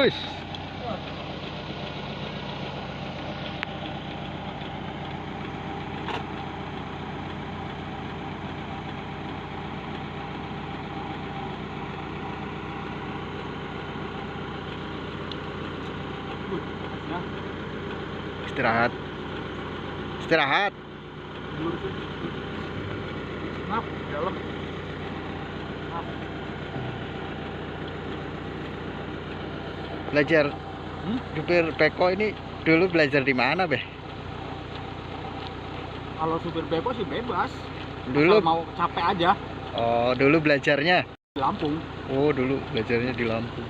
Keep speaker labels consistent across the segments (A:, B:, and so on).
A: Wis. Istirahat. Istirahat.
B: Maaf, dalam.
A: Belajar supir beko ini dulu belajar di mana, Beh?
B: Kalau supir beko sih bebas.
A: Dulu
B: Asal mau capek aja.
A: Oh, dulu belajarnya.
B: Di Lampung.
A: Oh, dulu belajarnya di Lampung.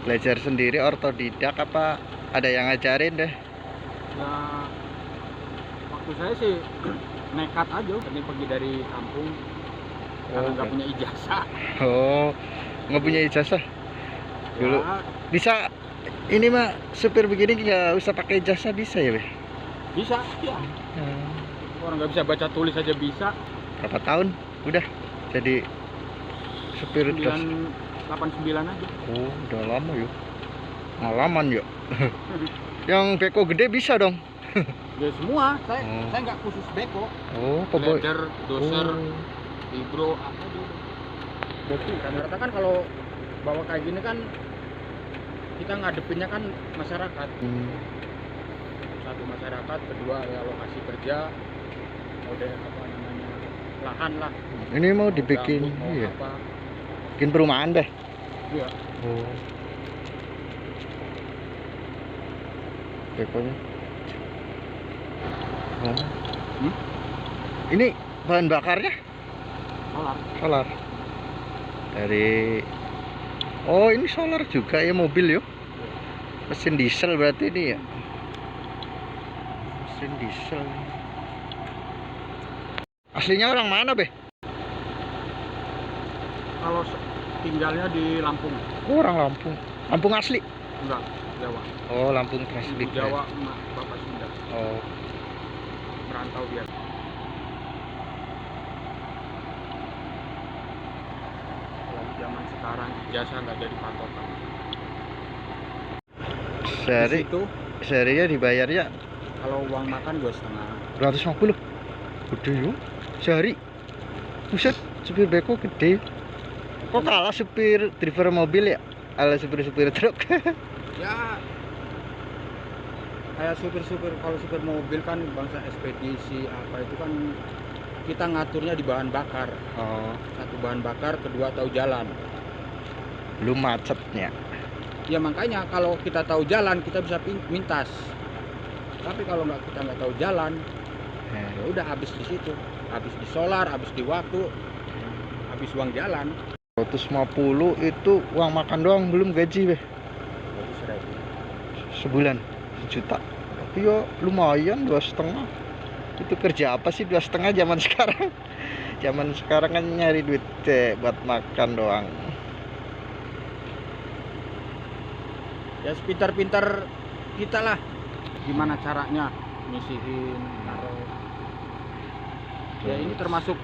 A: Belajar sendiri otodidak apa ada yang ngajarin deh?
B: Ya, waktu saya sih nekat aja. Ini pergi dari kampung karena nggak punya ijazah.
A: Oh, nggak punya ijazah. Dulu
B: Ya,
A: bisa ini mah supir begini nggak usah pakai ijazah bisa ya, Beh?
B: bisa ya. Orang nggak bisa baca tulis aja bisa.
A: Berapa tahun udah jadi supir gas?
B: 989 aja.
A: Oh, udah lama yuk. Pengalaman yuk. Yang beko gede bisa dong.
B: Ya semua, saya
A: Oh.
B: saya nggak khusus beko.
A: Oh, pokoknya.
B: Grader, doser, libro, apa aja. Rata-rata kan kalau bawa kayak gini kan kita ngadepinnya kan masyarakat. Satu masyarakat, kedua ya lokasi kerja, model apa namanya lahan lah.
A: Ini mau
B: Mau
A: dibikin,
B: gambut, mau
A: iya,
B: apa.
A: bikin perumahan deh.
B: Iya.
A: Oh. Bekonya. Oh. Ini bahan bakarnya
B: Solar.
A: solar. Dari Oh, ini solar juga ya mobil yuk. Mesin diesel berarti ini ya. Mesin diesel. Aslinya orang mana, Beh?
B: Kalau tinggalnya di Lampung,
A: Oh, orang Lampung. Lampung asli.
B: enggak Jawa.
A: Oh, Lampung asli.
B: Ibu Jawa, emak bapak Sunda.
A: Oh.
B: Merantau biasa. Kalau zaman sekarang jasa nggak jadi patokan.
A: Sehari
B: Di situ
A: seharinya dibayarnya
B: kalau uang makan 2,5.
A: 250. Gede yuk. Sehari. Buset, supir beko gede. Kok kalah supir driver mobil ya? Ala supir-supir truk.
B: Ya kayak supir-supir, kalau supir mobil kan bangsa ekspedisi apa itu kan kita ngaturnya di bahan bakar.
A: Oh,
B: Satu bahan bakar, kedua tahu jalan.
A: belum macetnya.
B: Ya makanya kalau kita tahu jalan kita bisa mintas. Tapi kalau kita nggak tahu jalan, ya udah habis di situ, habis di solar, habis di waktu, habis uang jalan.
A: 150 itu uang makan doang, belum gaji, Beh.
B: Jadi 1.000.
A: Sebulan 1 juta. Tapi yo lumayan 2,5. Itu kerja apa sih 2,5 zaman sekarang? Zaman sekarang kan nyari duit buat makan doang.
B: Ya sepintar-pintar kita lah, gimana caranya ngisihin, naruh. Ya ini termasuk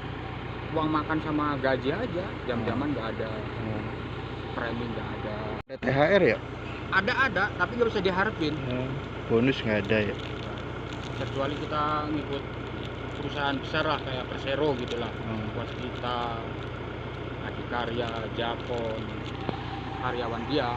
B: uang makan sama gaji aja. Jam-jaman nggak ada, premi nggak ada.
A: Ada THR ya?
B: Ada, tapi nggak bisa diharapin.
A: Bonus nggak ada ya?
B: Kecuali kita ngikut perusahaan besar lah kayak Persero gitulah, Waskita, Adikarya, Japon, karyawan dia